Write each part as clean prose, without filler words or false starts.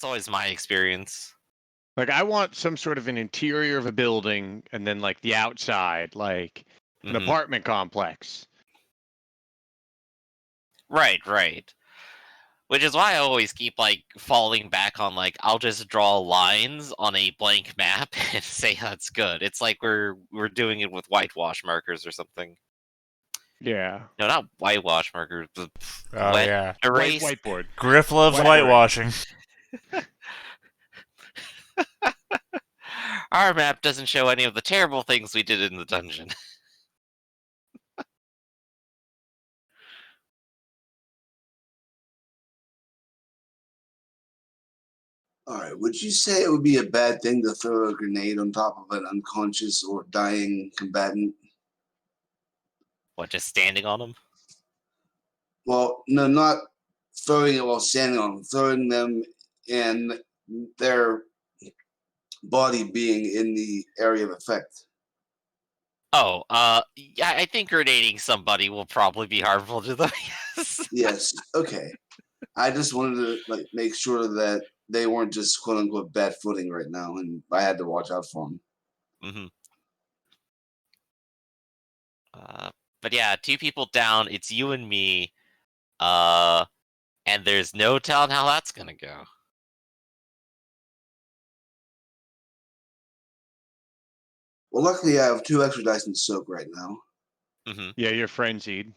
That's always my experience. Like, I want some sort of an interior of a building, and then like the outside, like an apartment complex. Right. Which is why I always keep, like, falling back on, like, I'll just draw lines on a blank map and say that's good. It's like we're doing it with whitewash markers or something. Yeah. No, not whitewash markers, but Oh, wet yeah. erase. Whiteboard. Griff loves Whiteboard. whitewashing. Our map doesn't show any of the terrible things we did in the dungeon. Alright, would you say it would be a bad thing to throw a grenade on top of an unconscious or dying combatant? What, just standing on them? Well, no, not throwing it while standing on them, throwing them and their body being in the area of effect. Oh, yeah, I think grenading somebody will probably be harmful to them, yes. Yes, okay. I just wanted to make sure that they weren't just quote unquote bad footing right now, and I had to watch out for them. Mm-hmm. But yeah, 2 people down. It's you and me. And there's no telling how that's gonna go. Well, luckily I have 2 extra dice in soak right now. Mm-hmm. Yeah, you're frenzied.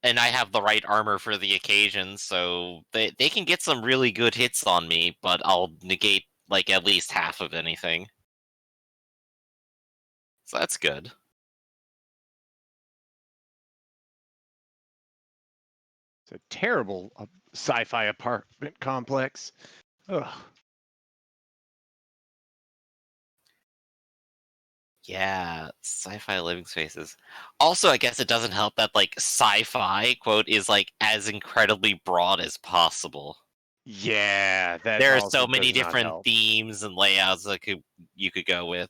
And I have the right armor for the occasion, so they can get some really good hits on me, but I'll negate, like, at least half of anything. So that's good. It's a terrible sci-fi apartment complex. Ugh. Yeah, sci-fi living spaces. Also, I guess it doesn't help that, like, sci-fi, quote, is, like, as incredibly broad as possible. Yeah, that There are also so many does not different help. themes and layouts that you could go with.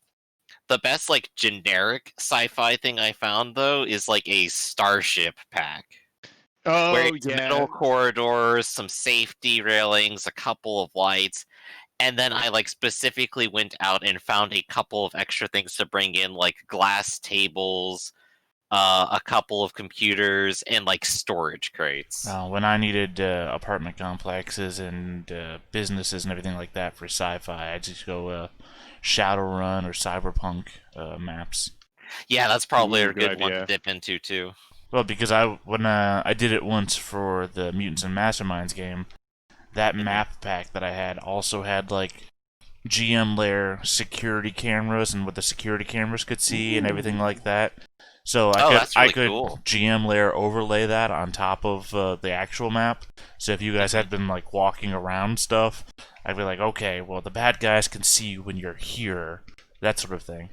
The best, like, generic sci-fi thing I found, though, is, like, a starship pack. Where Oh, it's yeah. metal corridors, some safety railings, a couple of lights, and then I, like, specifically went out and found a couple of extra things to bring in, like glass tables, a couple of computers, and, like, storage crates. When I needed apartment complexes and businesses and everything like that for sci-fi, I just go Shadowrun or Cyberpunk maps. Yeah, that's probably Ooh, a good good one to idea. dip into, too. Well, because when I did it once for the Mutants and Masterminds game, that map pack that I had also had like GM layer security cameras and what the security cameras could see and everything like that. So that's really I could cool. GM layer overlay that on top of the actual map. So if you guys had been like walking around stuff, I'd be like, okay, well the bad guys can see you when you're here, that sort of thing.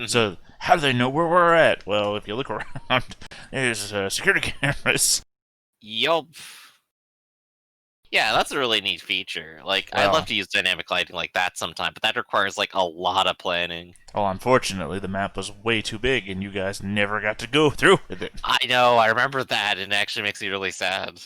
So how do they know where we're at? Well, if you look around, there's security cameras. Yup. Yeah, that's a really neat feature. Like, I'd Well- love to use dynamic lighting like that sometime, but that requires, like, a lot of planning. Well, unfortunately, the map was way too big, and you guys never got to go through with it. I know, I remember that, and it actually makes me really sad.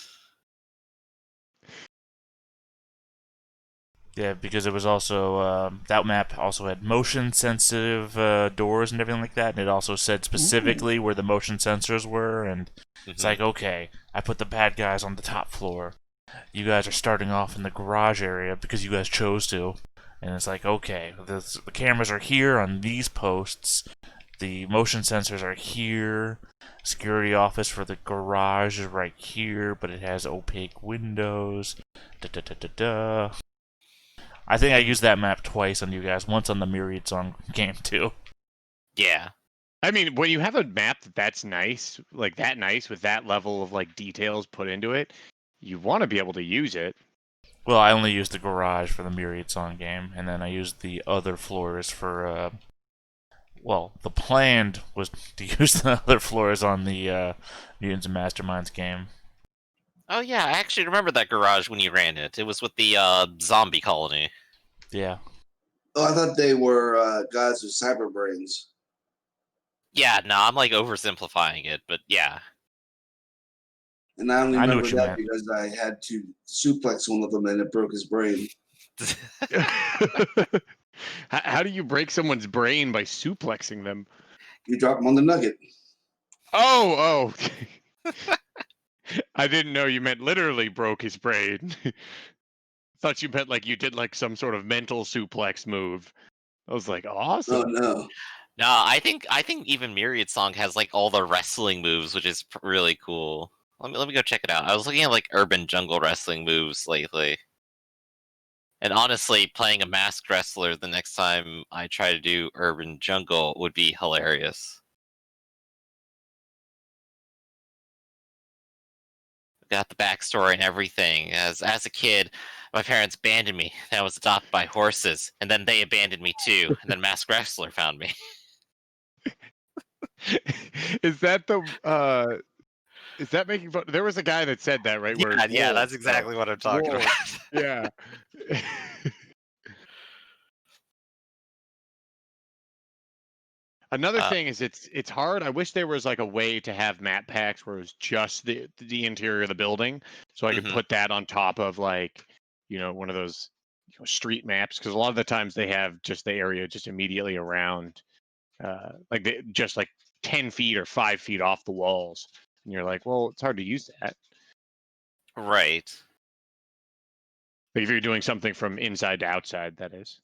Yeah, because it was also that map also had motion sensitive doors and everything like that, and it also said specifically where the motion sensors were, and it's like, okay, I put the bad guys on the top floor. You guys are starting off in the garage area because you guys chose to, and it's like, okay, the cameras are here on these posts, the motion sensors are here, security office for the garage is right here, but it has opaque windows. Da-da-da-da-da. I think I used that map twice on you guys. Once on the Myriad Song game too. Yeah. I mean, when you have a map that's nice, like that nice with that level of like details put into it, you want to be able to use it. Well, I only used the garage for the Myriad Song game, and then I used the other floors for. Well, the plan was to use the other floors on the Mutants and Masterminds game. Oh yeah, I actually remember that garage when you ran it. It was with the zombie colony. Yeah. Oh, I thought they were guys with cyber brains. Yeah, no, I'm like oversimplifying it, but yeah. And I only I knew remember what you that meant. because I had to suplex one of them and it broke his brain. How do you break someone's brain by suplexing them? You drop them on the nugget. Oh. I didn't know you meant literally broke his brain. Thought you meant like you did like some sort of mental suplex move. I was like, Oh awesome. no. No, I think even Myriad Song has like all the wrestling moves, which is really cool. Let me go check it out. I was looking at like urban jungle wrestling moves lately. And honestly, playing a masked wrestler the next time I try to do urban jungle would be hilarious. Got the backstory and everything. As a kid, my parents abandoned me. I was adopted by horses, and then they abandoned me too. And then Masked Wrestler found me. Is that is that making fun? There was a guy that said that, right? Where it's Yeah, wolves, that's exactly what I'm talking wolves. about. Yeah. Another thing is it's hard. I wish there was like a way to have map packs where it was just the interior of the building, so I could put that on top of like one of those street maps, because a lot of the times they have just the area just immediately around, like just like 10 feet or 5 feet off the walls, and you're like, well, it's hard to use that. Right. Like if you're doing something from inside to outside, that is.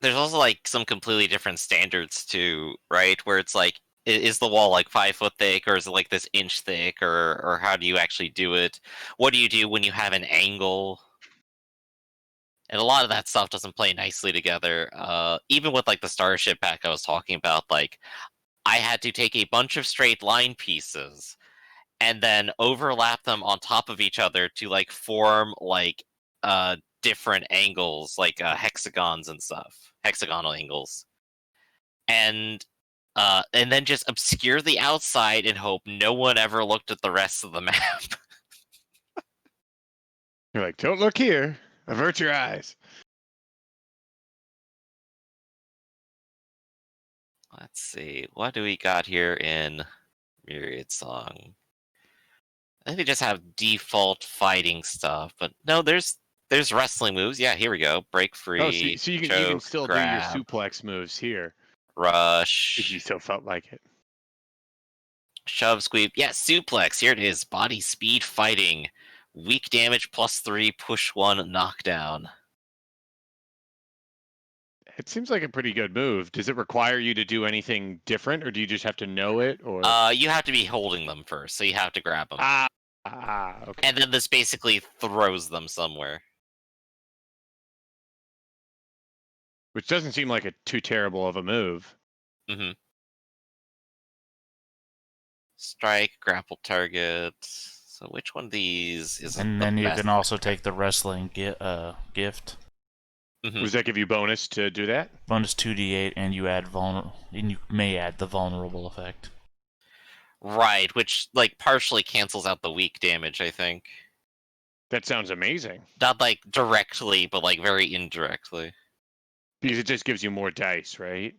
There's also like some completely different standards too, right? Where it's like, is the wall like 5 foot thick, or is it like this inch thick, or how do you actually do it? What do you do when you have an angle? And a lot of that stuff doesn't play nicely together. Even with like the starship pack I was talking about, like I had to take a bunch of straight line pieces and then overlap them on top of each other to like form like different angles, like hexagons and stuff, hexagonal angles, and then just obscure the outside and hope no one ever looked at the rest of the map. You're like, don't look here, avert your eyes. Let's see, what do we got here in Myriad Song? I think they just have default fighting stuff, but no, there's wrestling moves. Yeah, here we go. Break Oh, free, so you can choke, still do your grab, suplex moves here if you rush, so felt like it. shove, sweep. Yeah, suplex. Here it is. Body speed fighting. Weak damage +3, push 1, knockdown. It seems like a pretty good move. Does it require you to do anything different, or do you just have to know it? Or You have to be holding them first, so you have to grab them. Okay. And then this basically throws them somewhere. Which doesn't seem like too terrible of a move. Mm-hmm. Strike, grapple target. So which one of these is And the then you best? can also take the wrestling gift. Mm-hmm. Does that give you bonus to do that? Bonus 2d8, and you may add the vulnerable effect. Right, which like partially cancels out the weak damage, I think. That sounds amazing. Not like directly, but like very indirectly. Because it just gives you more dice, right?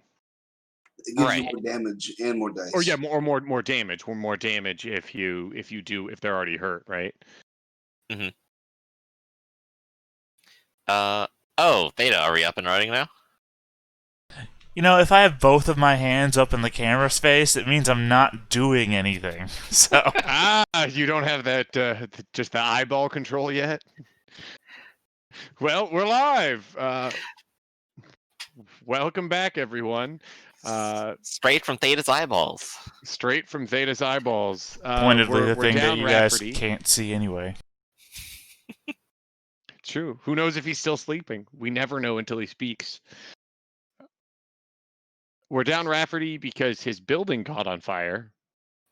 It gives Right. you more damage and more dice. Or yeah, more damage. Or more damage if they're already hurt, right? Mm-hmm. Oh, Theta, are we up and running now? You know, if I have both of my hands up in the camera space, it means I'm not doing anything. So you don't have that just the eyeball control yet? Well, we're live. Welcome back, everyone. Straight from Theta's eyeballs. Straight from Theta's eyeballs. pointedly, the we're thing that down you guys Rafferty. can't see anyway. True. Who knows if he's still sleeping? We never know until he speaks. We're down Rafferty because his building caught on fire,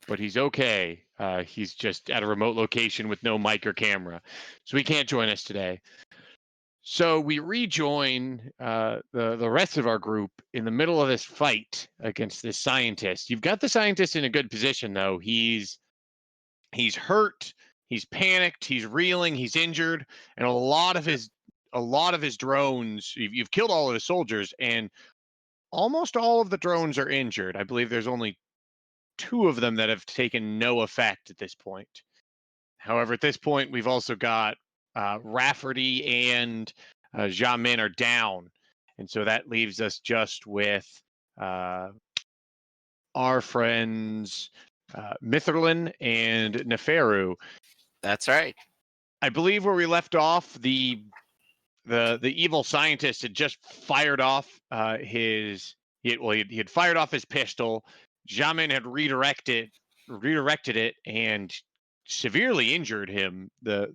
but he's okay. He's just at a remote location with no mic or camera, so he can't join us today. So we rejoin the rest of our group in the middle of this fight against this scientist. You've got the scientist in a good position, though. He's hurt, he's panicked, he's reeling, he's injured, and a lot of his drones. You've killed all of his soldiers, and almost all of the drones are injured. I believe there's only 2 of them that have taken no effect at this point. However, at this point, we've also got Rafferty and Xiamen are down. And so that leaves us just with our friends Mitherlin and Neferu. That's right. I believe where we left off, the evil scientist had just fired off he had fired off his pistol. Xiamen had redirected it and severely injured him, the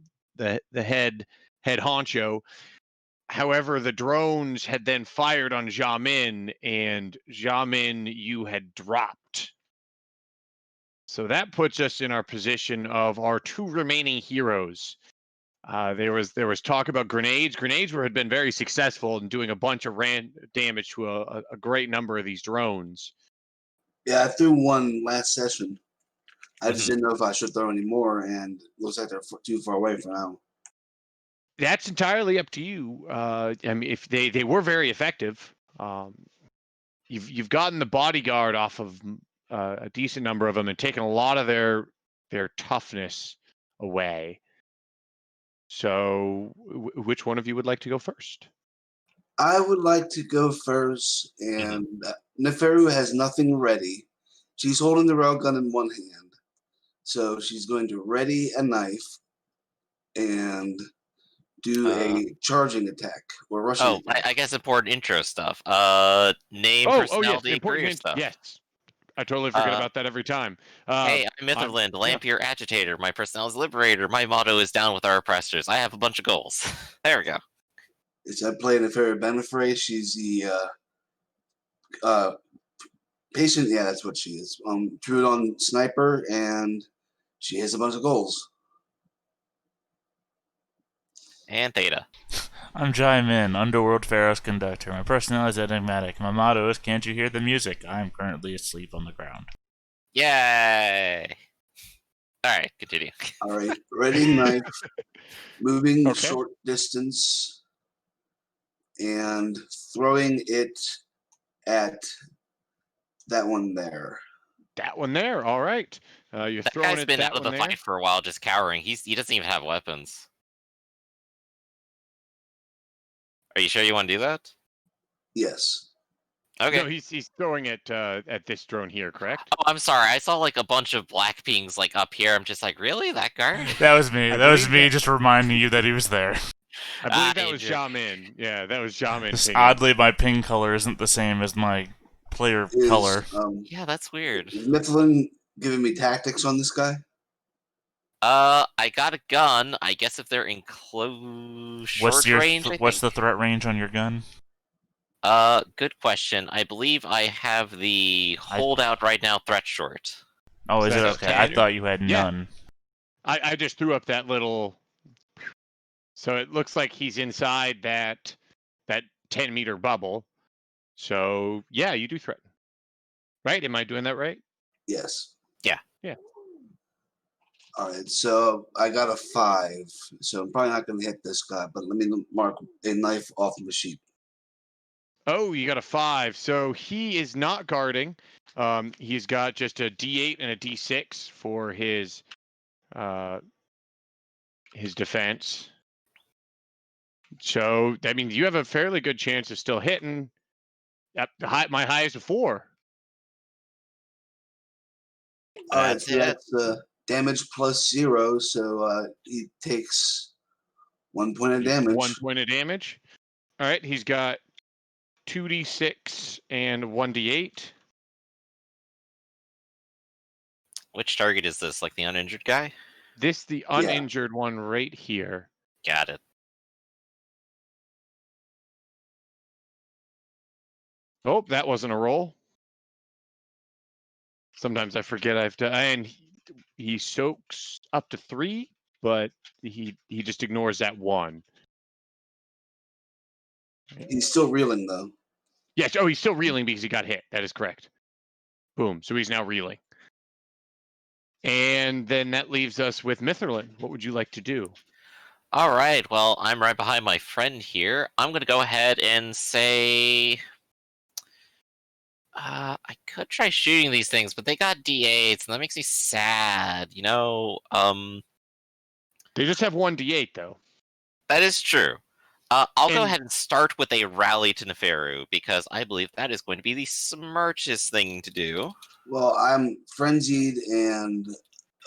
head honcho. However, the drones had then fired on Xiamen, and Xiamen, you had dropped. So that puts us in our position of our two remaining heroes. There was talk about grenades. Grenades had been very successful in doing a bunch of damage to a great number of these drones. Yeah, I threw one last session. I just didn't know if I should throw any more, and looks like they're too far away for now. That's entirely up to you. I mean, if they were very effective. You've gotten the bodyguard off of a decent number of them and taken a lot of their toughness away. So, which one of you would like to go first? I would like to go first, and Neferu has nothing ready. She's holding the railgun in one hand, so she's going to ready a knife and do a charging attack or rushing attack. I guess important intro stuff. Name, Yes, personality, important career stuff. Yes, I totally forget about that every time. Hey, I'm Mitherland, Lampier Agitator. My personality is Liberator. My motto is down with our oppressors. I have a bunch of goals. There we go. It's I play Neferu Benefray. She's the patient. Yeah, that's what she is. Trued on sniper, and she has a bunch of goals. And Theta. I'm Jai Min, Underworld Pharaoh's conductor. My personality is enigmatic. My motto is, can't you hear the music? I am currently asleep on the ground. Yay! Alright, continue. Alright, ready knife, moving short distance, and throwing it at that one there. That one there, all right. You're that throwing guy's it been that out of the one fight there. for a while, just cowering. He doesn't even have weapons. Are you sure you want to do that? Yes. Okay. No, he's throwing it at this drone here, correct? Oh, I'm sorry. I saw like a bunch of black pings like up here. I'm just like, really? That guard? That was me. That was me just reminding you that he was there. I believe that was Xiamen. Yeah, that was Xiamen. Just oddly, my ping color isn't the same as my player color. Yeah, that's weird. Is Mitherlin giving me tactics on this guy? I got a gun. I guess if they're in short range, what's the threat range on your gun? Good question. I believe I have the holdout right now, threat short. Oh, is it okay? I thought you had none. I just threw up that little. So it looks like he's inside that 10-meter bubble. So yeah, you do threaten. Right? Am I doing that right? Yes. Yeah. Yeah. All right, so I got a 5, so I'm probably not going to hit this guy, but let me mark a knife off of the sheet. Oh, you got a 5. So he is not guarding. He's got just a D8 and a D6 for his defense. So that means you have a fairly good chance of still hitting. My high is a 4. All right, so that's damage plus 0, so he takes 1 point of damage. 1 point of damage. All right, he's got 2d6 and 1d8. Which target is this? Like the uninjured guy? The uninjured one right here. Got it. Oh, that wasn't a roll. Sometimes I forget I have to. And he soaks up to 3, but he just ignores that 1. He's still reeling, though. Yes. Oh, he's still reeling because he got hit. That is correct. Boom. So he's now reeling. And then that leaves us with Mitherlin. What would you like to do? All right. Well, I'm right behind my friend here. I'm going to go ahead and say... I could try shooting these things, but they got D8s, and that makes me sad, you know? They just have 1 D8, though. That is true. I'll go ahead and start with a rally to Neferu, because I believe that is going to be the smartest thing to do. Well, I'm frenzied and...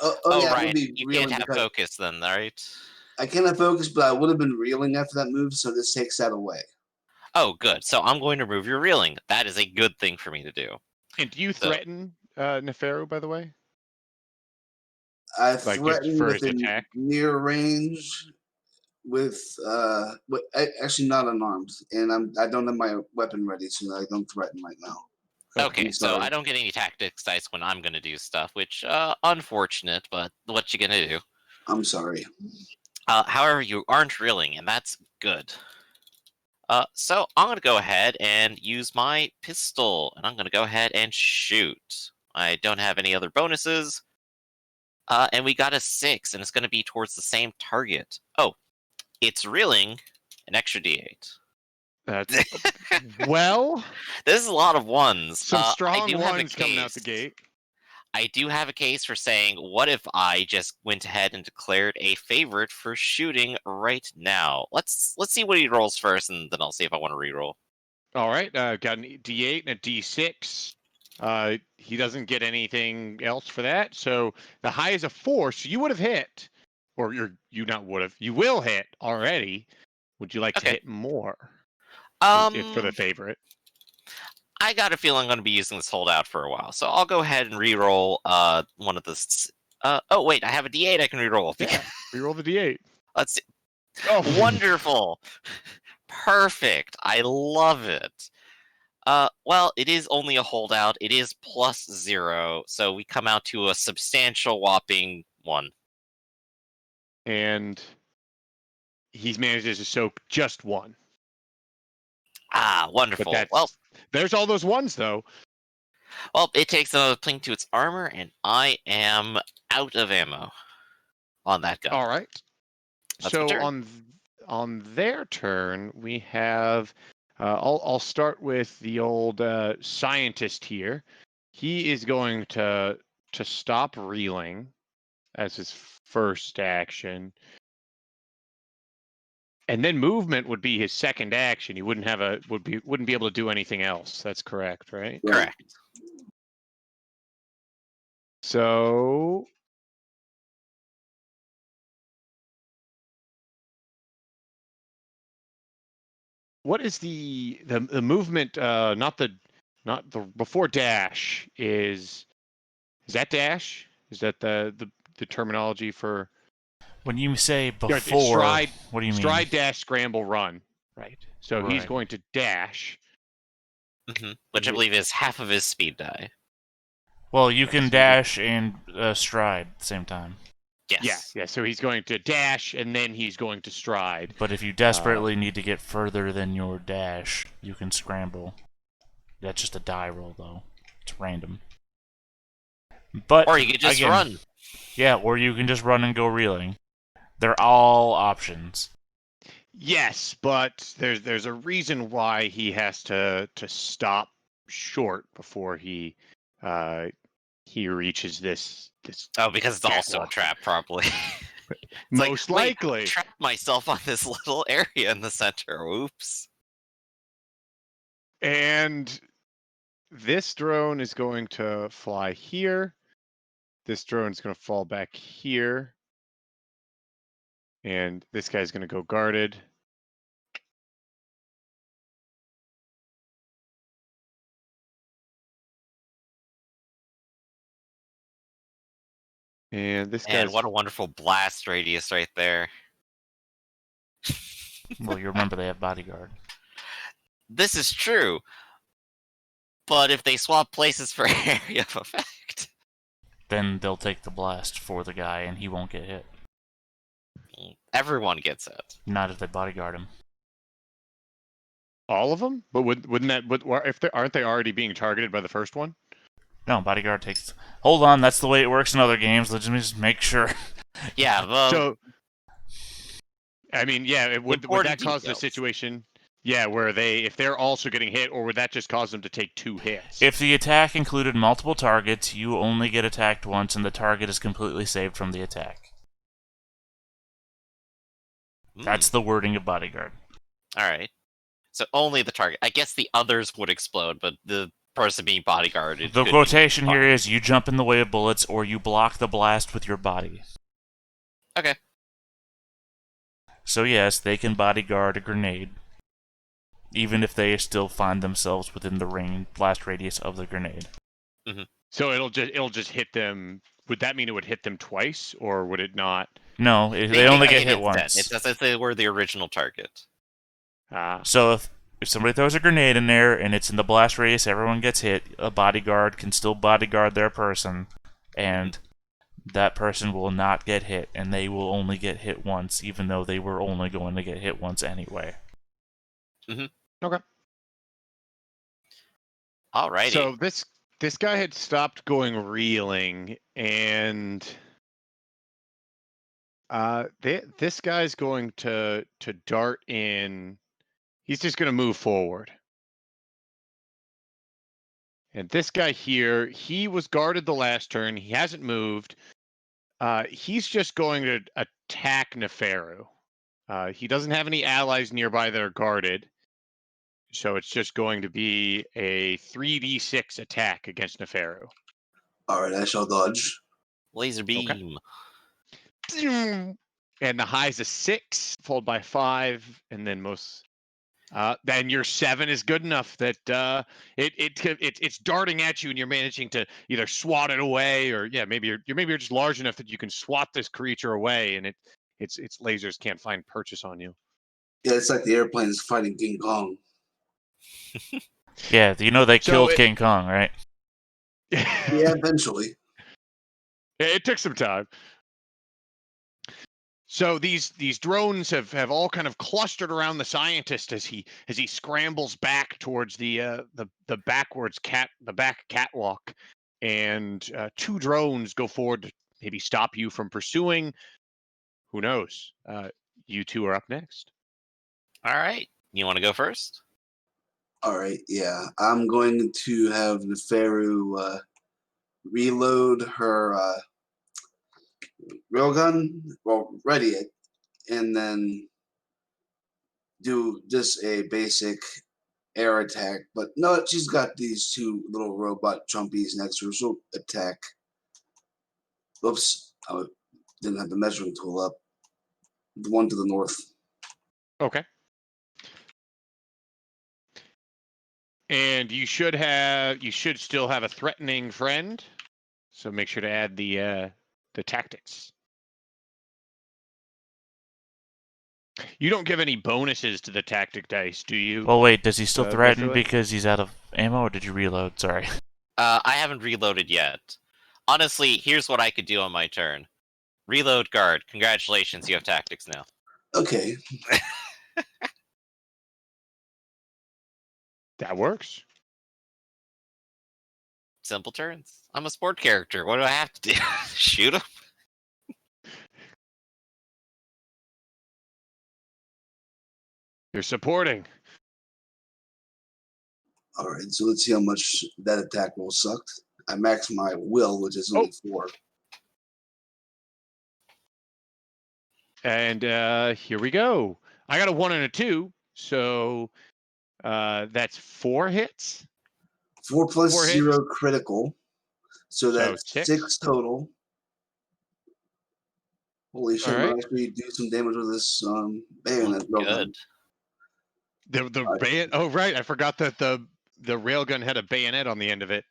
Oh yeah, I'm right. going to be You reeling can't have because focus then, right? I cannot focus, but I would have been reeling after that move, so this takes that away. Oh, good. So I'm going to remove your reeling. That is a good thing for me to do. And do you threaten Neferu, by the way? I Like just threaten for his within attack? near range with actually not unarmed, and I don't have my weapon ready, so I don't threaten right now. Okay, so sorry. I don't get any tactics dice when I'm going to do stuff, which, unfortunate, but what you gonna do? I'm sorry. However, you aren't reeling, and that's good. So I'm going to go ahead and use my pistol, and I'm going to go ahead and shoot. I don't have any other bonuses. And we got a 6, and it's going to be towards the same target. Oh, it's reeling an extra D8. That's well. This is a lot of ones. Some strong I do have a ones coming out the case. gate. I do have a case for saying, what if I just went ahead and declared a favorite for shooting right now? Let's see what he rolls first, and then I'll see if I want to reroll. All right, got an D8 and a D6. He doesn't get anything else for that. So the high is a 4. So you would have hit, or you will hit already. Would you like to hit more? If for the favorite. I got a feeling I'm going to be using this holdout for a while, so I'll go ahead and reroll one of the. Oh wait, I have a D8 I can reroll. Yeah, reroll the D8. Let's see. Oh, Wonderful, perfect. I love it. Well, it is only a holdout. It is +0, so we come out to a substantial whopping 1. And he's managed to soak just 1. Ah, wonderful. But well, there's all those ones though. Well, it takes another pling to its armor, and I am out of ammo on that gun. All right. That's so on their turn, we have. I'll start with the old scientist here. He is going to stop reeling as his first action. And then movement would be his second action. He wouldn't be able to do anything else. That's correct, right? Correct. So what is the movement? Not the before dash is that dash? Is that the terminology for when you say before? Stride, what do you mean? Stride, dash, scramble, run. Right. So he's Right. going to dash, which I believe is half of his speed die. Well, you can dash and stride at the same time. Yes. Yeah. So he's going to dash and then he's going to stride. But if you desperately need to get further than your dash, you can scramble. That's just a die roll, though. It's random. But or you could just run. Yeah, or you can just run and go reeling. They're all options. Yes, but there's a reason why he has to stop short before he reaches this. Oh, because it's also a trap, probably. Most likely. I trapped myself on this little area in the center. Oops. And this drone is going to fly here. This drone is going to fall back here. And this guy's going to go guarded. And this guy. What a wonderful blast radius right there. Well, you remember they have bodyguard. This is true. But if they swap places for area of effect, then they'll take the blast for the guy and he won't get hit. Everyone gets it. Not if they bodyguard him. All of them? But wouldn't that? If they aren't they already being targeted by the first one? No, bodyguard takes. Hold on, that's the way it works in other games. Let me just make sure. Yeah. So, I mean, yeah, would that cause the situation? Yeah, where if they're also getting hit, or would that just cause them to take 2 hits? If the attack included multiple targets, you only get attacked once, and the target is completely saved from the attack. That's the wording of bodyguard. All right. So only the target. I guess the others would explode, but the person being bodyguarded. The could quotation be here is you jump in the way of bullets or you block the blast with your body. Okay. So yes, they can bodyguard a grenade, even if they still find themselves within the blast radius of the grenade. So it'll just hit them. Would that mean it would hit them twice, or would it not? No, they only get hit instead. once. It's as if they were the original target. So if somebody throws a grenade in there and it's in the blast radius, everyone gets hit. A bodyguard can still bodyguard their person, and that person will not get hit, and they will only get hit once, even though they were only going to get hit once anyway. Okay. Alrighty. So this guy had stopped going reeling, and this guy's going to dart in. He's just going to move forward. And this guy here, he was guarded the last turn. He hasn't moved. He's just going to attack Neferu. He doesn't have any allies nearby that are guarded. So it's just going to be a 3d6 attack against Neferu. All right, I shall dodge. Laser beam. And the high's a 6, followed by 5, and then then your 7 is good enough that it's darting at you, and you're managing to either swat it away, or maybe you're just large enough that you can swat this creature away, and its lasers can't find purchase on you. Yeah, it's like the airplanes fighting King Kong. Yeah, they killed King Kong, right? Yeah, eventually. It took some time. So these drones have all kind of clustered around the scientist as he scrambles back towards the back catwalk, and 2 drones go forward to maybe stop you from pursuing. Who knows? You 2 are up next. All right. You want to go first? All right, yeah. I'm going to have Neferu reload her railgun, ready it, and then do just a basic air attack. But no, she's got these 2 little robot Trumpies next to her. She'll attack. Oops, I didn't have the measuring tool up. The one to the north. Okay. And you should still have a threatening friend. So make sure to add the tactics. You don't give any bonuses to the tactic dice, do you? Well, wait, does he still threaten Neferu? because he's out of ammo, or did you reload? Sorry. I haven't reloaded yet. Honestly, here's what I could do on my turn. Reload guard. Congratulations, you have tactics now. Okay. That works. Simple turns. I'm a sport character. What do I have to do? Shoot him? You're supporting. All right, so let's see how much that attack roll sucked. I maxed my will, which is only 4. And here we go. I got a 1 and a 2, so that's 4 hits. 4 plus 4 0 hits. critical, so that's 6 total. Holy shit! All right. Might actually do some damage with this bayonet. Good. The bayonet. Oh right, I forgot that the railgun had a bayonet on the end of it.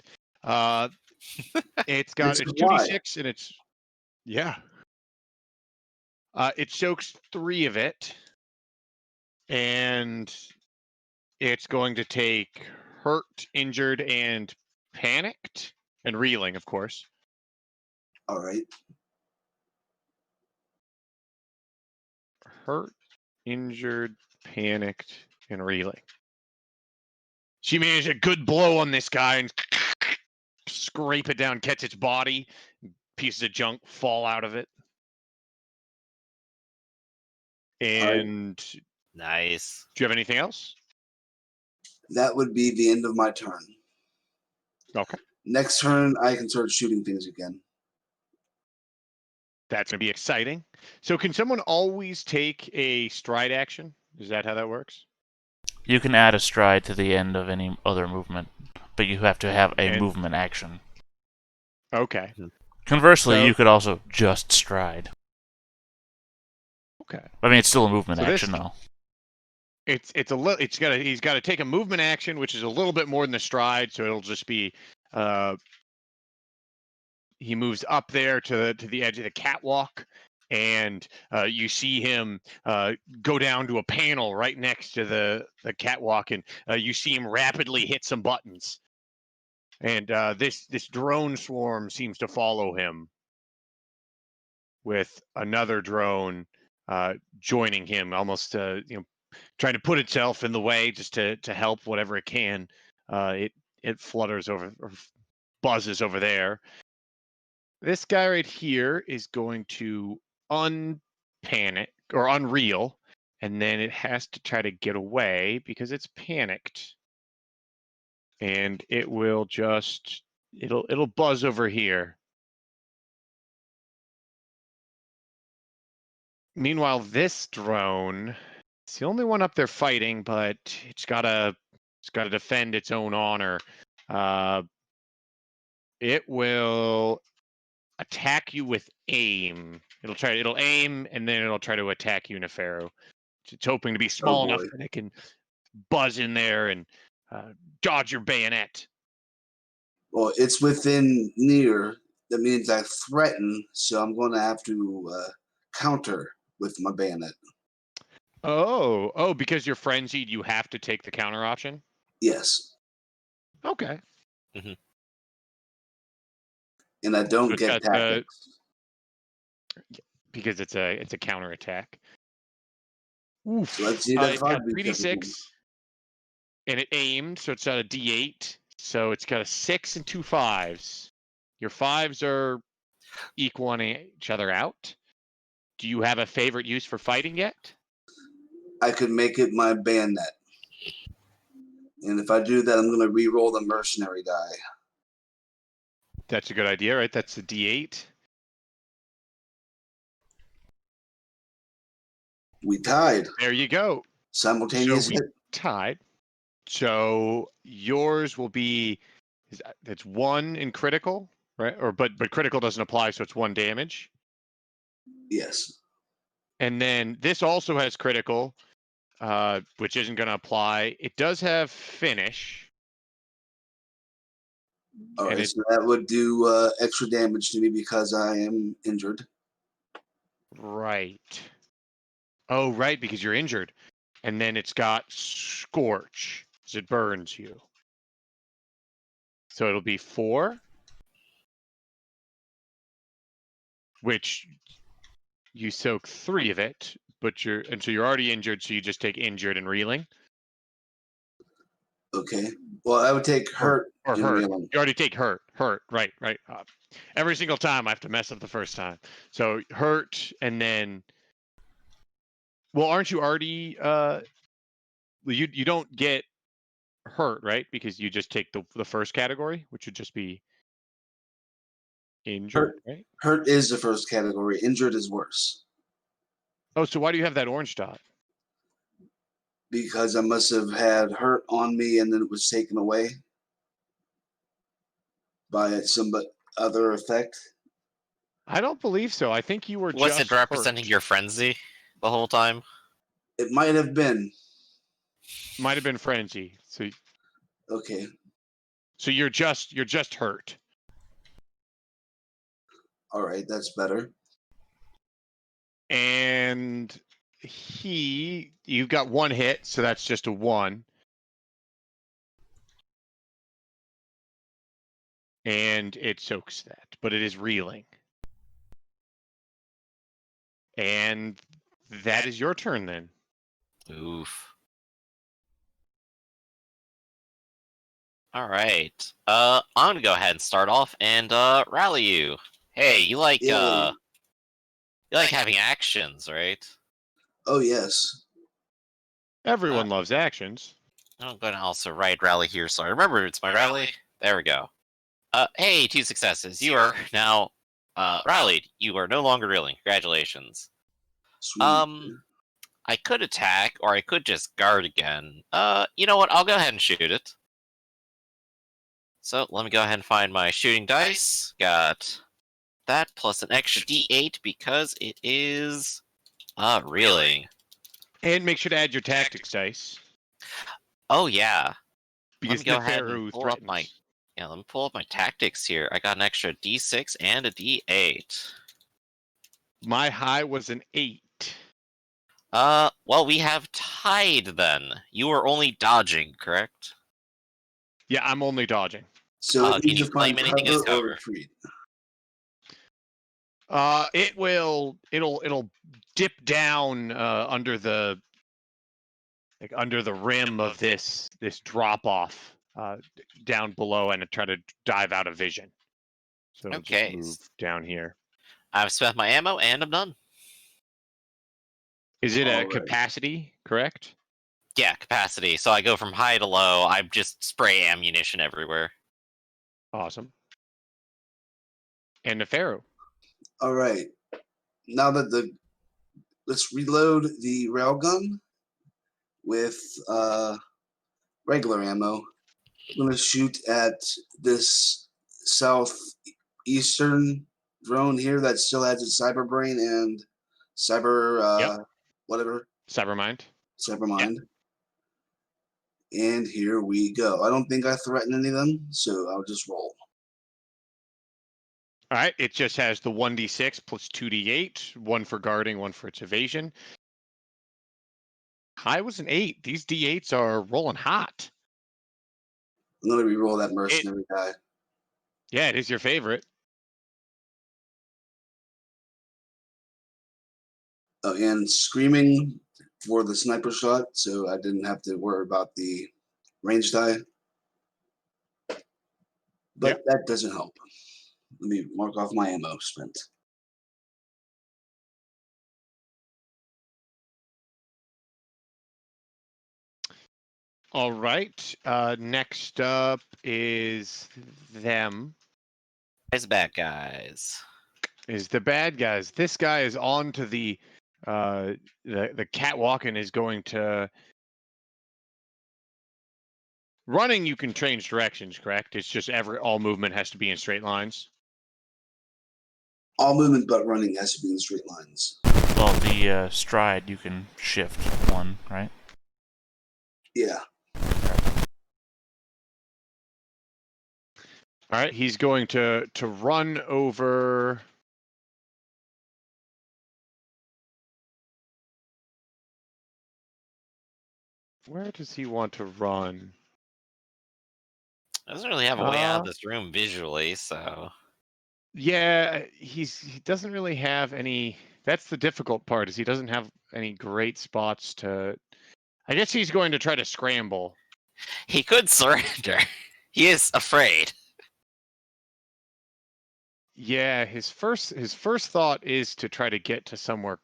It's 2d6 and it's it soaks 3 of it, and it's going to take hurt, injured, and panicked, and reeling, of course. All right. Hurt, injured, panicked, and reeling. She managed a good blow on this guy and scrape it down, catch its body. Pieces of junk fall out of it. And nice. Do you have anything else? That would be the end of my turn. Okay. Next turn, I can start shooting things again. That's going to be exciting. So can someone always take a stride action? Is that how that works? You can add a stride to the end of any other movement, but you have to have a And- movement action. Okay. Conversely, So- you could also just stride. Okay. I mean, it's still a movement So this- action, though. He's got to take a movement action, which is a little bit more than a stride, so it'll just be he moves up there to the edge of the catwalk, and you see him go down to a panel right next to the catwalk, and you see him rapidly hit some buttons. And this drone swarm seems to follow him, with another drone joining him, almost trying to put itself in the way just to help whatever it can. It flutters over or buzzes over there. This guy right here is going to unpanic or unreal, and then it has to try to get away because it's panicked. And it will just it'll buzz over here. Meanwhile, this drone, it's the only one up there fighting, but it's gotta defend its own honor. It will attack you with aim. It'll aim, and then it'll try to attack you, Neferu. It's hoping to be small enough boy. that it can buzz in there and dodge your bayonet. Well, it's within near. That means I threaten, so I'm going to have to counter with my bayonet. Oh, because you're frenzied, you have to take the counter option? Yes. Okay. And I don't So it's get got, tactics. because it's a counter attack. Oof. So let's see that It's got 5 because 3d6, and it aimed, so it's got a d8. So it's got a 6 and 2 5s. Your 5s are equaling each other out. Do you have a favorite use for fighting yet? I could make it my bayonet. And if I do that, I'm going to re-roll the mercenary die. That's a good idea, right? That's a d8. We tied. There you go. Simultaneous So we hit. tied. So yours will be that's 1 in critical, right? But critical doesn't apply, so it's 1 damage. Yes. And then this also has critical, which isn't going to apply. It does have finish. All And right, so that would do extra damage to me because I am injured. Right. Oh, right, because you're injured. And then it's got scorch, as it burns you. So it'll be 4, which you soak 3 of it, but so you're already injured, so you just take injured and reeling. Okay. Well, I would take hurt Or and hurt. reeling. You already take hurt. Right. Every single time I have to mess up the first time. So hurt, and then, well, aren't you already? You don't get hurt, right? Because you just take the first category, which would just be injured, right? Hurt is the first category. Injured is worse. Oh, so why do you have that orange dot? Because I must have had hurt on me and then it was taken away by some other effect. I don't believe so. I think you were Was just it representing hurt. your frenzy the whole time? It might have been. Might have been frenzy. Okay. So you're just hurt. All right, that's better. And you've got 1 hit, so that's just a 1. And it soaks that, but it is reeling. And that is your turn then. Oof. All right. I'm gonna go ahead and start off and rally you. Hey, you like having actions, right? Oh, yes. Everyone loves actions. I'm gonna also write rally here, so I remember it's my rally. There we go. Hey, 2 successes. You are now rallied. You are no longer reeling. Congratulations. Sweet. I could attack, or I could just guard again. You know what? I'll go ahead and shoot it. So let me go ahead and find my shooting dice. Got that plus an extra D8 because it is reeling. And make sure to add your tactics dice. Oh yeah. Let Because me go ahead and Neferu pull up threatens. let me pull up my tactics here. I got an extra D6 and a D8. My high was an 8. Well, we have tied then. You were only dodging, correct? Yeah, I'm only dodging. So Can you either claim find anything as cover or cover? retreat. It'll dip down under the rim of this drop off down below and try to dive out of vision. So it'll just Okay. move down here. I've spent my ammo and I'm done. Is it All a right. capacity, correct? Yeah, capacity. So I go from high to low. I just spray ammunition everywhere. Awesome. And Neferu. All right. Now that let's reload the railgun with regular ammo. I'm gonna shoot at this southeastern drone here that still has its cyber brain and cyber whatever Cybermind. cybermind. And here we go. I don't think I threaten any of them, so I'll just roll. All right. It just has the 1d6 plus 2d8, one for guarding, one for its evasion. High was an 8. These d8s are rolling hot. I'm gonna re-roll that mercenary die. Yeah, it is your favorite. And screaming for the sniper shot, so I didn't have to worry about the range die. But that doesn't help. Let me mark off my ammo spent. All right. Next up is them. Guys, bad guys. Is the bad guys. This guy is on to the catwalk and is going to running. You can change directions, correct? It's just all movement has to be in straight lines. All movement but running has to be in straight lines. Well, the stride you can shift one, right? Yeah. All right, he's going to run over. Where does he want to run? Doesn't really have a way out of this room visually, so. Yeah, he doesn't really have any. That's the difficult part, is he doesn't have any great spots to. I guess he's going to try to scramble. He could surrender. He is afraid. Yeah, his first thought is to try to get to somewhere,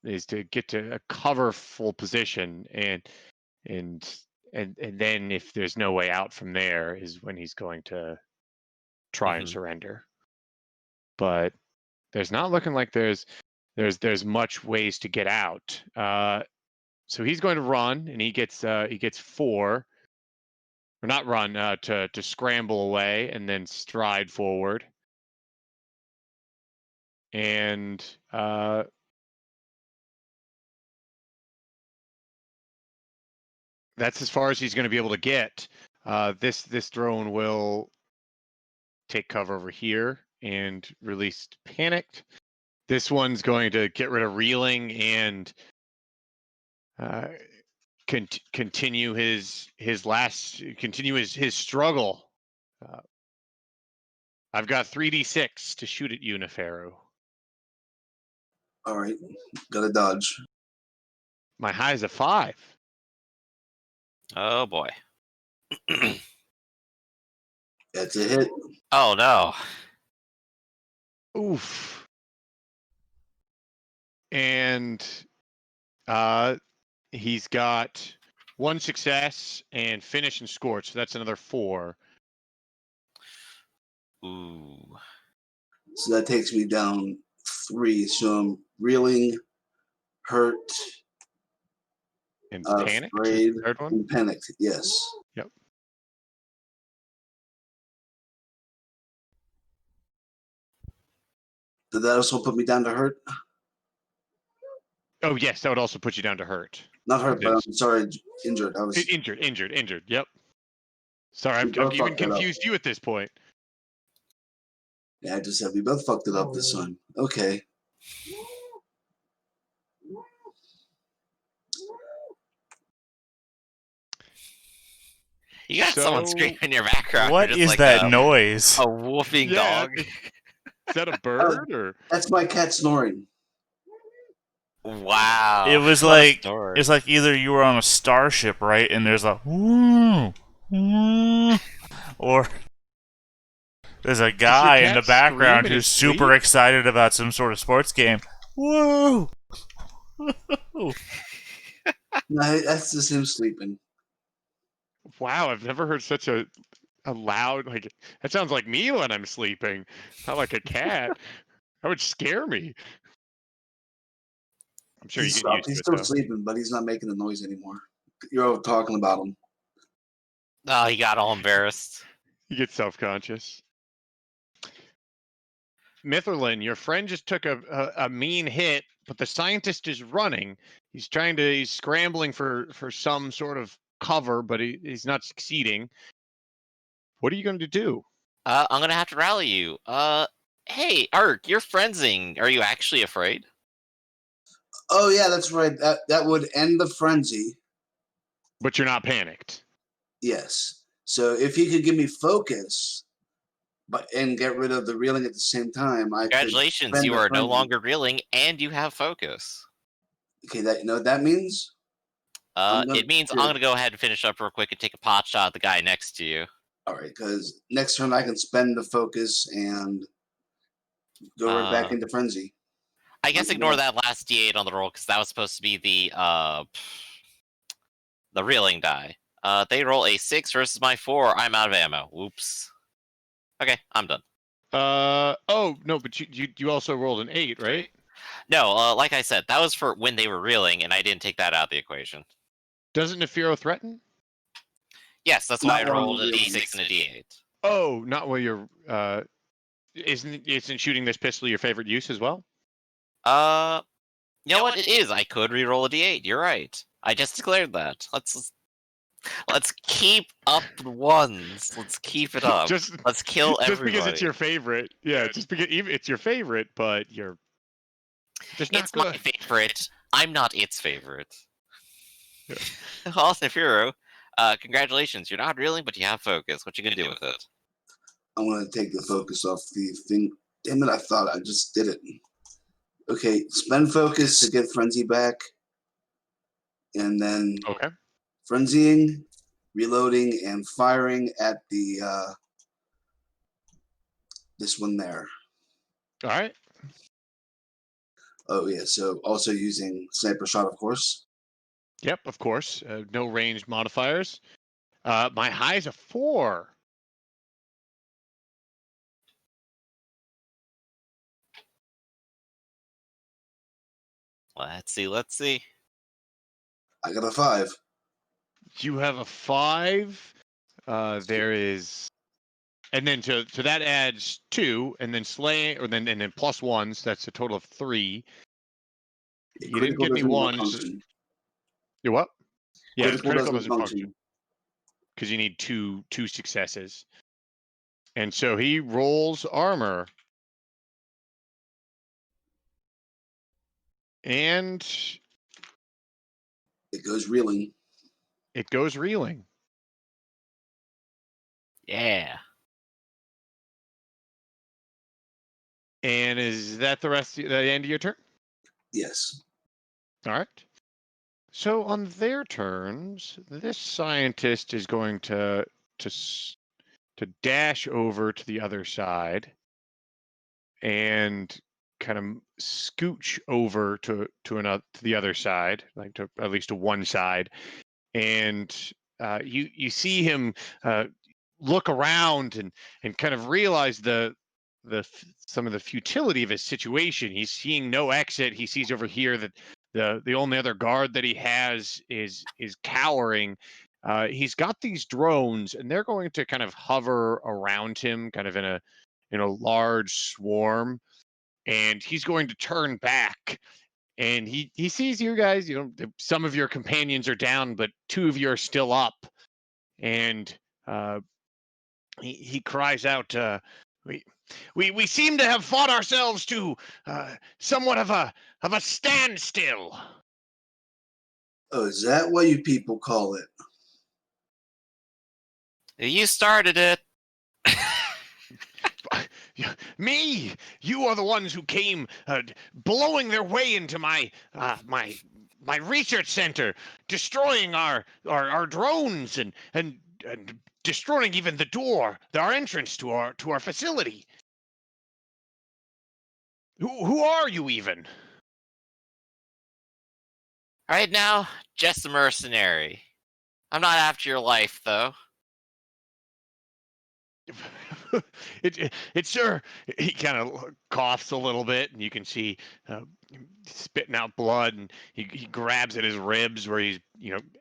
is to get to a coverful position, and then if there's no way out from there is when he's going to try and surrender. But there's not looking like there's much ways to get out. So he's going to run, and he gets 4, or not run, to scramble away and then stride forward. And that's as far as he's going to be able to get. This drone will take cover over here and release Panicked. This one's going to get rid of Reeling and continue his struggle. I've got 3d6 to shoot at you, Neferu. All right. Gotta dodge. My high is a 5. Oh boy. That's a hit. Oh no. Oof. And he's got 1 success and finish and scorch, so that's another 4. Ooh. So that takes me down 3. So I'm reeling, hurt, And panicked is afraid, the third one? and panicked. Yes. Yep. Did that also put me down to hurt? Oh, yes, that would also put you down to hurt. Not hurt, but Yes. I'm sorry, injured. I was Injured. Yep. Sorry, I've both even fucked it up. confused you at this point. Yeah, I just said we both fucked it up this time. Okay. You got someone screaming in your background. What just is like that noise? a wolfing dog. Is that a bird or? That's my cat snoring. Wow. It was What a like story. it's like either you were on a starship, right, and there's a woo, woo, or there's a guy in the cat scream background in who's his super sleep? excited about some sort of sports game. Woo! No, that's just him sleeping. Wow, I've never heard such a loud, like, that sounds like me when I'm sleeping, not like a cat. That would scare me. I'm sure you He's get used to He's it still though. sleeping, but he's not making the noise anymore. You're all talking about him. Oh, he got all embarrassed. You get self-conscious. Mitherlin, your friend just took a mean hit, but the scientist is running. He's scrambling for some sort of cover, but he's not succeeding. What are you going to do? I'm gonna have to rally you. Hey, Ark, you're frenzing. Are you actually afraid? Oh yeah, that's right. That would end the frenzy. But you're not panicked. Yes. So if he could give me focus, and get rid of the reeling at the same time, I Congratulations, could you the are no frenzy. longer reeling, and you have focus. Okay, you know what that means? It means I'm gonna go ahead and finish up real quick and take a pot shot at the guy next to you. All right, because next turn I can spend the focus and go right back into frenzy. I guess ignore that last D8 on the roll because that was supposed to be the reeling die. They roll a 6 versus my 4. I'm out of ammo. Whoops. Okay, I'm done. Oh no, but you also rolled an 8, right? No, like I said, that was for when they were reeling, and I didn't take that out of the equation. Doesn't Nefiro threaten? Yes, that's why I rolled a D6 and a D8. Oh, not while you're isn't shooting this pistol your favorite use as well? You know what? It is. I could re-roll a D8. You're right. I just declared that. Let's keep up the ones. Let's keep it up. Let's kill everybody. Just because it's your favorite. Yeah, just because even it's your favorite, but you're just not it's good. my favorite. I'm not its favorite. Yeah. Awesome, hero. Congratulations. You're not reeling, but you have focus. What you gonna do with it? I'm gonna take the focus off the thing. Damn it! I thought I just did it. Okay, spend focus to get frenzy back, and then frenzying, reloading, and firing at the this one there. All right. Oh yeah, so also using sniper shot, of course. Yep, of course. No range modifiers. My high's a 4. Let's see. I got a 5. You have a 5. There is, and then to that adds 2, and then slaying, or then and then plus 1, so that's a total of 3. You didn't give me 1. You what? Yeah, critical doesn't function because you need two successes. And so he rolls armor. And it goes reeling. It goes reeling. Yeah. And is that the end of your turn? Yes. All right. So on their turns, this scientist is going to dash over to the other side and kind of scooch over to the other side, like to at least to one side, and you see him look around and kind of realize some of the futility of his situation. He's seeing no exit. He sees over here that The only other guard that he has is cowering. He's got these drones, and they're going to kind of hover around him, kind of in a large swarm. And he's going to turn back, and he sees you guys. Some of your companions are down, but two of you are still up. And he cries out, we seem to have fought ourselves to somewhat of a standstill. Oh, is that what you people call it? You started it. Me? You are the ones who came blowing their way into my research center, destroying our drones and destroying even the door, our entrance to our facility. Who are you even? Right now, just a mercenary. I'm not after your life, though. It's sure. He kind of coughs a little bit, and you can see spitting out blood, and he grabs at his ribs where he's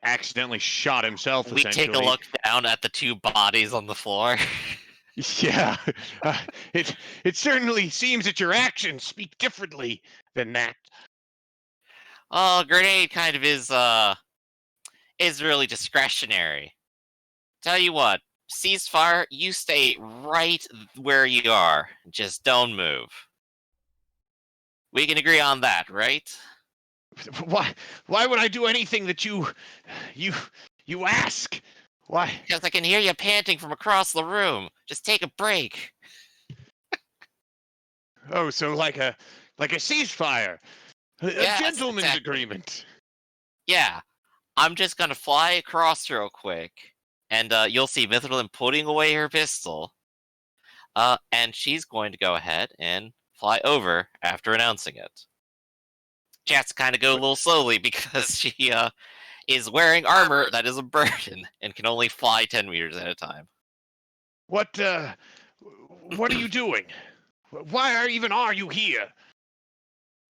accidentally shot himself. We take a look down at the two bodies on the floor. Yeah, it certainly seems that your actions speak differently than that. Oh, grenade kind of is really discretionary. Tell you what, ceasefire, you stay right where you are. Just don't move. We can agree on that, right? Why would I do anything that you ask? Why? Because I can hear you panting from across the room. Just take a break. Oh, so like a ceasefire, a Yes, gentleman's exactly. agreement. Yeah, I'm just gonna fly across real quick, and you'll see Mithril putting away her pistol. And she's going to go ahead and fly over after announcing it. She has to kind of go a little slowly because she is wearing armor that is a burden and can only fly 10 meters at a time. What are you doing? Why are you here?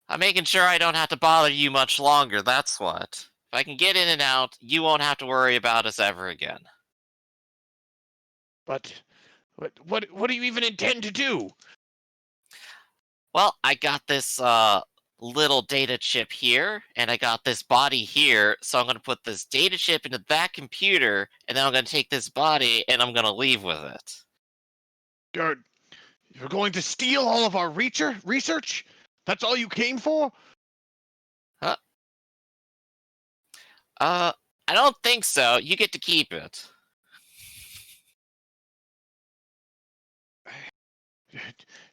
I'm making sure I don't have to bother you much longer, that's what. If I can get in and out, you won't have to worry about us ever again. But what do you even intend to do? Well, I got this little data chip here, and I got this body here, so I'm going to put this data chip into that computer, and then I'm going to take this body, and I'm going to leave with it. You're going to steal all of our research? That's all you came for? Huh? I don't think so. You get to keep it.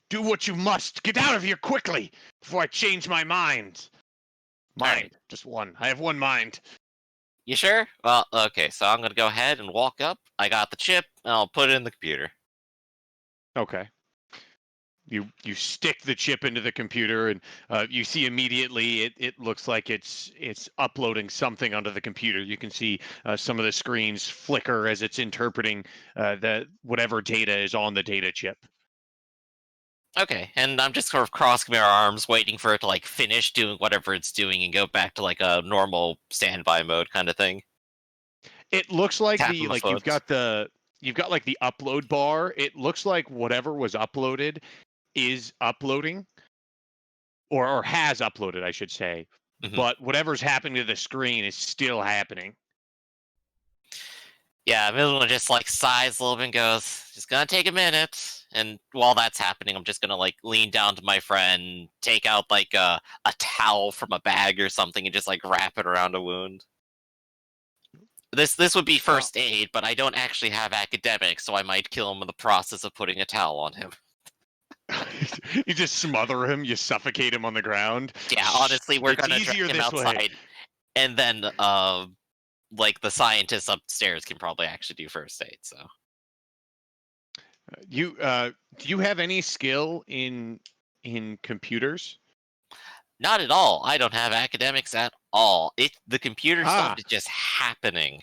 Do what you must. Get out of here quickly before I change my mind. Right. Just one. I have one mind. You sure? Well, okay, so I'm going to go ahead and walk up. I got the chip, and I'll put it in the computer. Okay. You stick the chip into the computer, and you see immediately it looks like it's uploading something onto the computer. You can see some of the screens flicker as it's interpreting whatever data is on the data chip. Okay, and I'm just sort of crossing my arms, waiting for it to finish doing whatever it's doing and go back to a normal standby mode kind of thing. It looks like Tapping my foot. you've got the upload bar. It looks like whatever was uploaded is uploading, or has uploaded, I should say. Mm-hmm. But whatever's happening to the screen is still happening. Yeah, Midland just sighs a little bit and goes, "Just gonna take a minute." And while that's happening, I'm just gonna lean down to my friend, take out a towel from a bag or something, and just wrap it around a wound. This would be first aid, but I don't actually have academics, so I might kill him in the process of putting a towel on him. You just smother him, you suffocate him on the ground. Yeah, honestly, we're gonna drag him outside, way. And then the scientists upstairs can probably actually do first aid. So do you have any skill in computers? not at all. I don't have academics at all. The computer stuff is just happening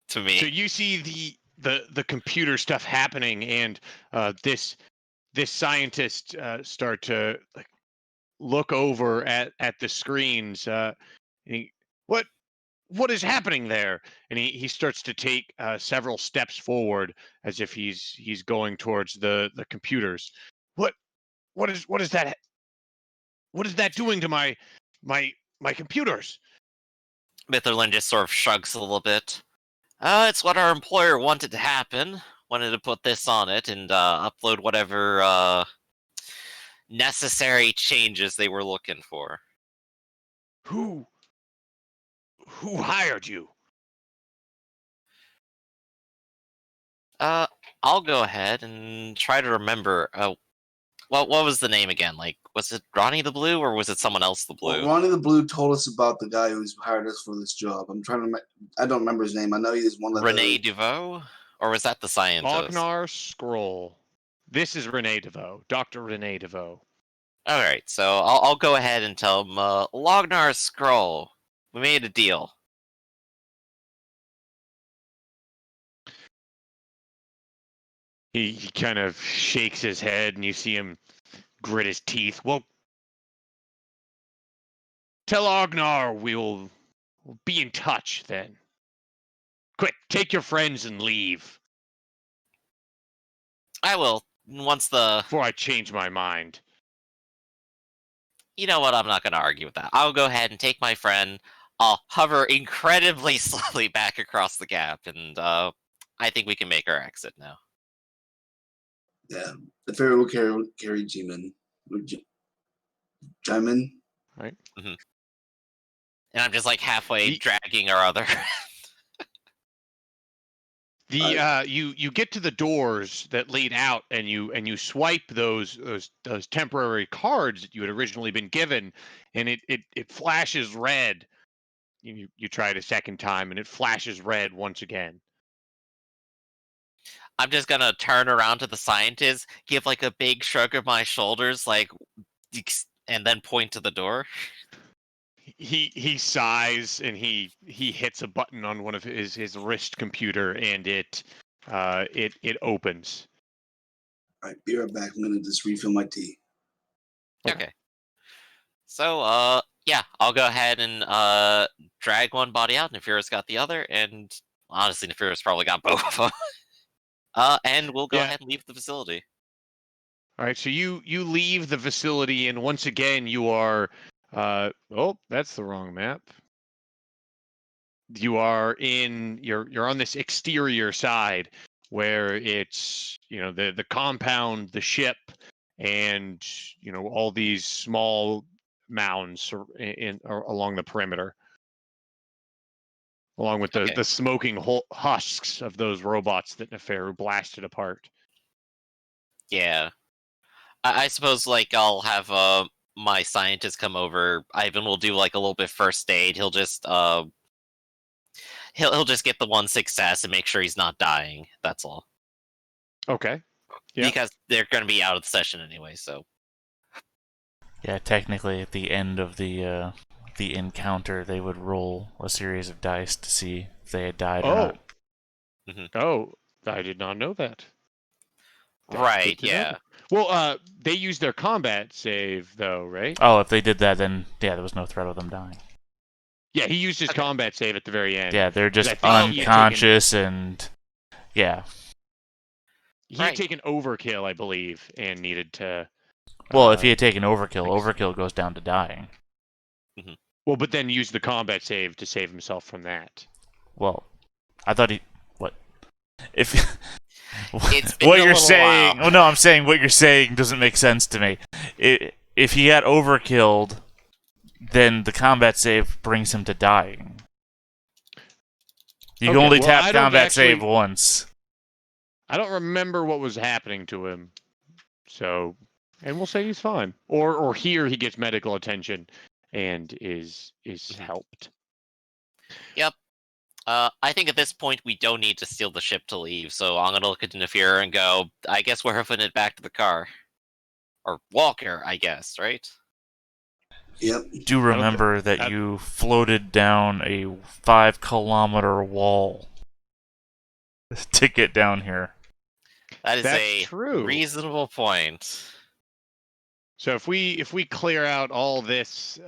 to me. So you see the computer stuff happening, and this scientist start to look over at the screens. And what is happening there? And he starts to take several steps forward as if he's going towards the computers. What is that? What is that doing to my computers? Mitherland just sort of shrugs a little bit. It's what our employer wanted to happen. Wanted to put this on it and upload whatever necessary changes they were looking for. Who hired you? I'll go ahead and try to remember. What was the name again? Like, was it Ronnie the Blue or was it someone else the Well, Blue? Ronnie the Blue told us about the guy who's hired us for this job. I don't remember his name. I know he's one of Rene the... DeVoe? Or was that the scientist? Ognar Scroll. This is Rene DeVoe, Dr. Rene DeVoe. Alright, so I'll go ahead and tell him, Lognar Scroll. We made a deal. He kind of shakes his head, and you see him grit his teeth. Well, tell Ognar we'll be in touch then. Quick, take your friends and leave. I will, once the... Before I change my mind. You know what, I'm not going to argue with that. I'll go ahead and take my friend, I'll hover incredibly slowly back across the gap, and I think we can make our exit now. Yeah, the ferry will carry Jimin. Jimin? Right. Mm-hmm. And I'm just like halfway dragging our other... You get to the doors that lead out, and you swipe those temporary cards that you had originally been given, and it flashes red. You try it a second time, and it flashes red once again. I'm just gonna turn around to the scientist, give like a big shrug of my shoulders, like, and then point to the door. He sighs, and he hits a button on one of his wrist computer, and it opens. All right, be right back. I'm gonna just refill my tea. Okay. So, yeah, I'll go ahead and drag one body out. Nefira's got the other, and honestly, Nefira's probably got both of them. And we'll go ahead and leave the facility. All right, so you leave the facility, and once again you are. Oh, that's the wrong map. You are you're on this exterior side where it's the compound, the ship, and all these small mounds along the perimeter, along with the smoking husks of those robots that Neferu blasted apart. Yeah, I suppose like I'll have my scientist come over. Ivan will do like a little bit first aid. He'll just he'll just get the one success and make sure he's not dying. That's all. Okay. Yeah. Because they're going to be out of the session anyway, so. Yeah, technically at the end of the encounter, they would roll a series of dice to see if they had died or not. Oh, I did not know that. Right, yeah. Well, they used their combat save, though, right? Oh, if they did that, then, yeah, there was no threat of them dying. Yeah, he used his combat save at the very end. Yeah, they're just unconscious and... Yeah. He had taken overkill, I believe, and needed to... Well, if he had taken overkill, overkill goes down to dying. Well, but then used the combat save to save himself from that. Well, I thought he... What? If... It's been what a you're little saying... while. Well, no, I'm saying what you're saying doesn't make sense to me. If he had overkilled, then the combat save brings him to dying. You can only tap combat save once. I don't remember what was happening to him. So, and we'll say he's fine. Or here he gets medical attention and is helped. Yep. I think at this point we don't need to steal the ship to leave, so I'm gonna look at Nefira and go, I guess we're hoofing it back to the car. Or Walker, I guess, right? Yep. Do remember that you floated down a 5-kilometer wall to get down here. That is That's a true. reasonable point. So if we clear out all this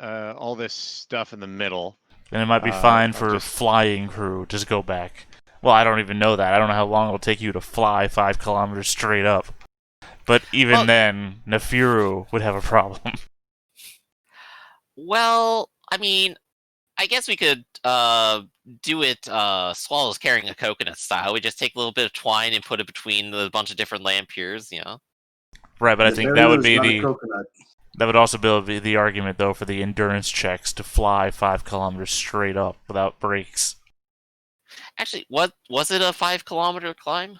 stuff in the middle, then it might be fine I'll for just- flying crew. Just go back. Well, I don't even know that. I don't know how long it'll take you to fly 5 kilometers straight up. But even then, Nefiru would have a problem. Well, I mean, I guess we could do it swallows carrying a coconut style. We just take a little bit of twine and put it between a bunch of different lampiers, you know. Right, but I think that Neferu would is be not a the coconut. that would also be the argument though for the endurance checks to fly 5 kilometers straight up without breaks. Actually, what was it, a 5-kilometer climb?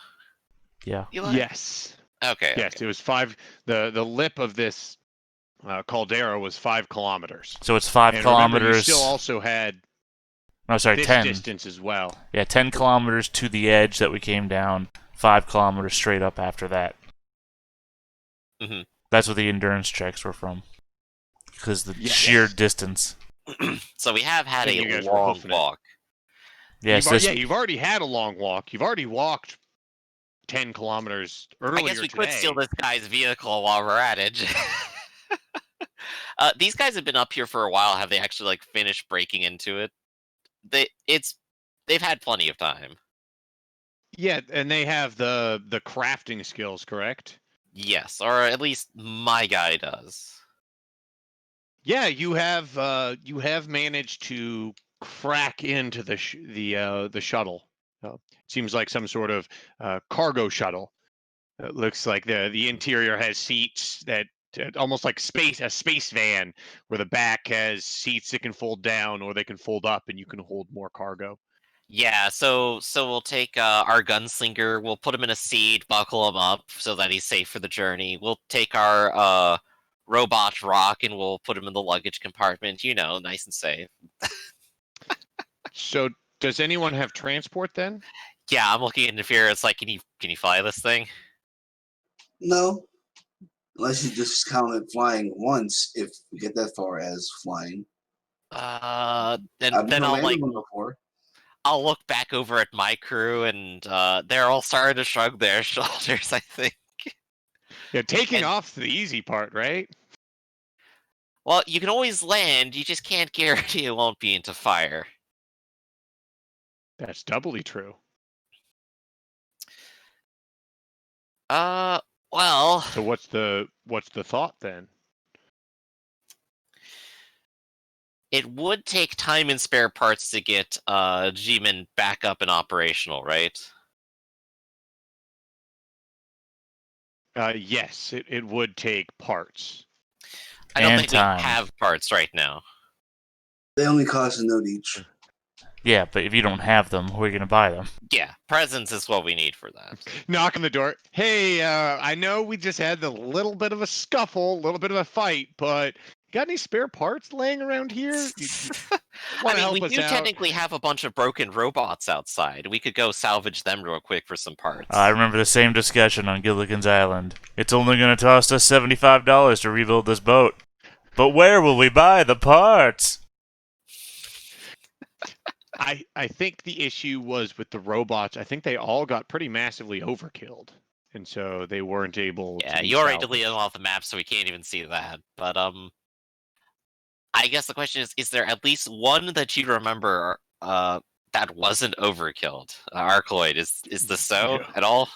Yeah. Eli? yes, Okay. yes, Okay. it was 5. The lip of this caldera was 5 kilometers. So it's 5 And kilometers. remember, you still also had no, sorry, this 10 distance as well. Yeah, 10 kilometers to the edge that we came down, 5 kilometers straight up after that. Mhm. That's what the endurance checks were from. Because the Yes. sheer distance. So we have had And you a guys were long hoofing it. walk. Yes, You've already had a long walk. You've already walked 10 kilometers earlier I guess we today. could steal this guy's vehicle while we're at it. These guys have been up here for a while. Have they actually like finished breaking into it? They've had plenty of time. Yeah, and they have the crafting skills, correct? Yes, or at least my guy does. Yeah, you have managed to crack into the shuttle. It seems like some sort of cargo shuttle. It looks like the interior has seats that almost like a space van, where the back has seats that can fold down or they can fold up, and you can hold more cargo. Yeah, so we'll take our gunslinger, we'll put him in a seat, buckle him up so that he's safe for the journey. We'll take our robot Rock and we'll put him in the luggage compartment, you know, nice and safe. So, does anyone have transport then? Yeah, I'm looking at Nefira, it's like, can you fly this thing? No, unless you just count it flying once. If we get that far as flying, Then I've then never I'll landed one before. I'll look back over at my crew and they're all starting to shrug their shoulders, I think. Yeah, taking And- off's the easy part, right? Well, you can always land, you just can't guarantee it won't be into fire. That's doubly true. Well, So what's the thought then? it would take time and spare parts to get G-Man back up and operational, right? Yes, it would take parts. I don't And think time. we have parts right now. They only cost a note each. Yeah, but if you don't have them, where are you going to buy them? Yeah, presents is what we need for that. Knock on the door. Hey, I know we just had a little bit of a scuffle, a little bit of a fight, but you got any spare parts laying around here? I mean, we help us do out? technically have a bunch of broken robots outside. We could go salvage them real quick for some parts. I remember the same discussion on Gilligan's Island. It's only going to cost us $75 to rebuild this boat. But where will we buy the parts? I think the issue was with the robots. I think they all got pretty massively overkilled, and so they weren't able Yeah, to be you already salvaged. deleted them off the map, so we can't even see that. But I guess the question is there at least one that you remember that wasn't overkilled? Arcloid, is this so Yeah. at all?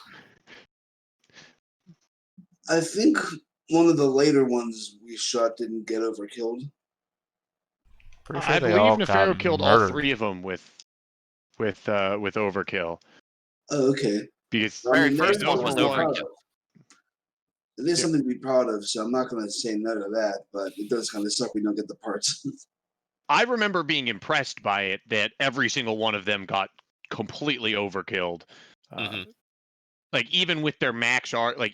I think one of the later ones we shot didn't get overkilled. Pretty sure I they believe all Nefero got killed murdered. all 3 of them with overkill. Oh, okay. Because Very that first is one something was to be proud overkill. of. It is something to be proud of, so I'm not going to say no to that, but it does kind of suck we don't get the parts. I remember being impressed by it, that every single one of them got completely overkilled. Like even with their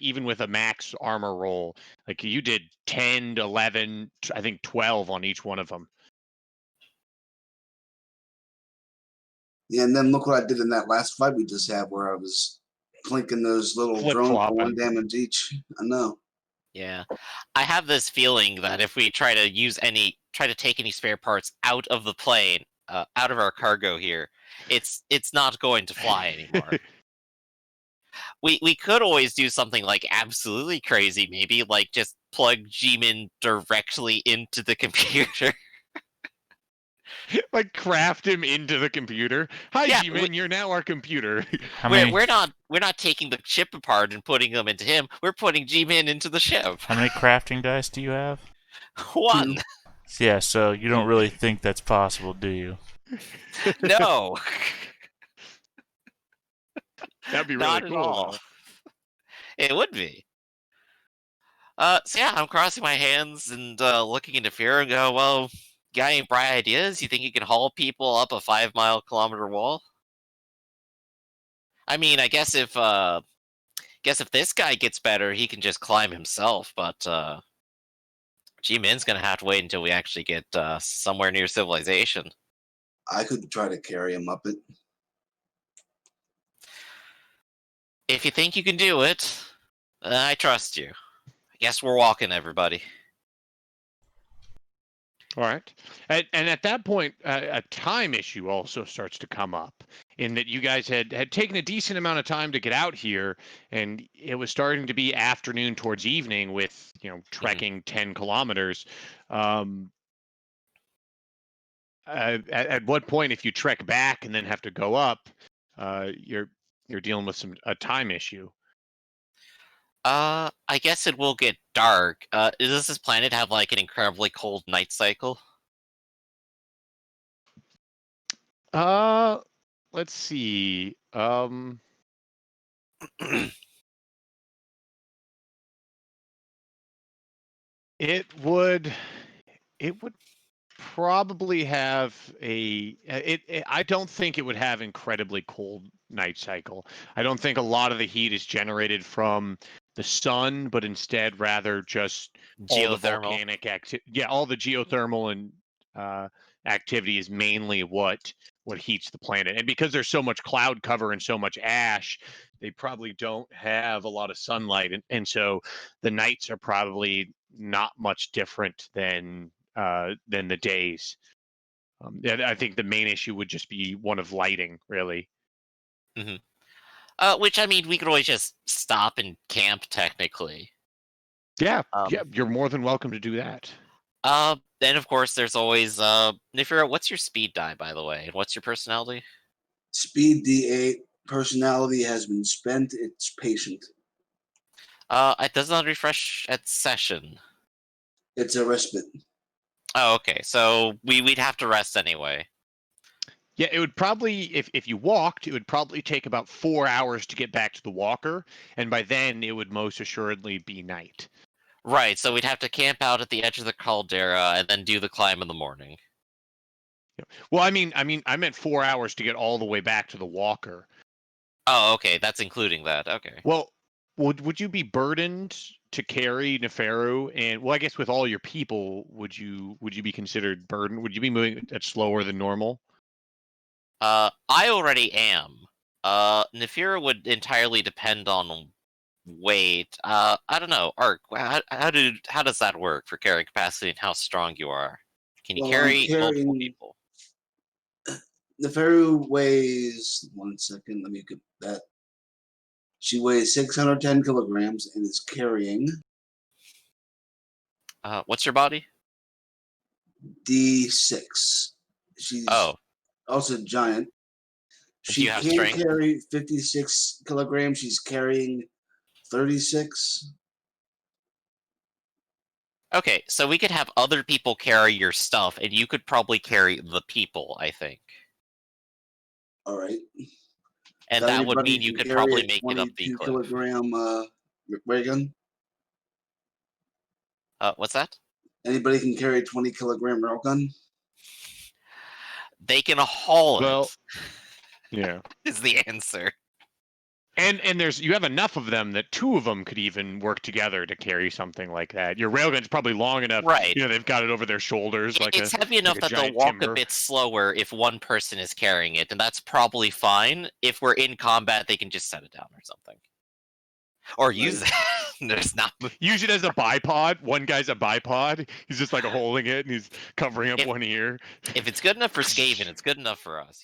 even with a max armor roll, like you did 10 to 11, I think 12 on each one of them. Yeah, and then look what I did in that last fight we just had, where I was plinking those little drones for 1 Flip-flopping. damage each. I know. Yeah. I have this feeling that if we try to take any spare parts out of the plane, out of our cargo here, it's not going to fly anymore. We could always do something like absolutely crazy, maybe like just plug G-Min directly into the computer. Like craft him into the computer. Hi, Yeah, G-Man, you're now our computer. How many we're not taking the chip apart and putting them into him. We're putting G-Min into the ship. how many crafting dice do you have? One. Yeah, so you don't really think that's possible, do you? No. That'd be really Not at cool, all. though. It would be. So yeah, I'm crossing my hands and looking into fear and go, well, got any bright ideas? You think you can haul people up a 5-mile-kilometer wall? I mean, I guess if this guy gets better, he can just climb himself, but G-Min's gonna have to wait until we actually get somewhere near civilization. I could try to carry him up it. If you think you can do it, I trust you. I guess we're walking, everybody. All right. And at that point, a time issue also starts to come up in that you guys had taken a decent amount of time to get out here, and it was starting to be afternoon towards evening with, trekking 10 kilometers. At what point, if you trek back and then have to go up, you're dealing with a time issue. I guess it will get dark. Does this planet have like an incredibly cold night cycle? Let's see. It would probably have I don't think it would have incredibly cold night cycle. I don't think a lot of the heat is generated from the sun, but instead rather just all the Geothermal. volcanic activity. Yeah, all the geothermal and activity is mainly what heats the planet. And because there's so much cloud cover and so much ash, they probably don't have a lot of sunlight, and so the nights are probably not much different than the days. I think the main issue would just be one of lighting, really. Mm-hmm. Which, I mean, we could always just stop and camp, technically. Yeah, you're more than welcome to do that. Then, of course, there's always, Nifira, what's your speed die, by the way? And what's your personality? Speed D8. Personality has been spent. It's patient. It does not refresh at session. It's a respite. Oh, okay. So we'd have to rest anyway. Yeah, it would probably, if you walked, it would probably take about 4 hours to get back to the walker, and by then it would most assuredly be night. Right, so we'd have to camp out at the edge of the caldera and then do the climb in the morning. Well, I meant 4 hours to get all the way back to the walker. Oh, okay, that's including that. Okay. Well, would you be burdened to carry Neferu? And well, I guess with all your people, would you be considered burdened? Would you be moving at slower than normal? I already am. Nefira would entirely depend on weight. I don't know. Ark, how does that work for carrying capacity and how strong you are? Can you carry multiple people? Neferu weighs, 1 second, let me get that. She weighs 610 kilograms and is carrying. What's your body? D6. She's also giant. She can carry 56 kilograms. She's carrying 36. Okay, so we could have other people carry your stuff, and you could probably carry the people, I think. All right. And that would mean you could probably make it up the cliff. 22-kilogram ray gun? What's that? Anybody can carry a 20-kilogram rail gun? They can haul it. Yeah. Is the answer. And you have enough of them that 2 of them could even work together to carry something like that. Your railgun's probably long enough, right? They've got it over their shoulders. It's heavy enough that they'll walk a bit slower if one person is carrying it, and that's probably fine. If we're in combat, they can just set it down or something, or use it. There's not. Use it as a bipod. One guy's a bipod. He's just like holding it and he's covering up one ear. If it's good enough for Skaven, it's good enough for us,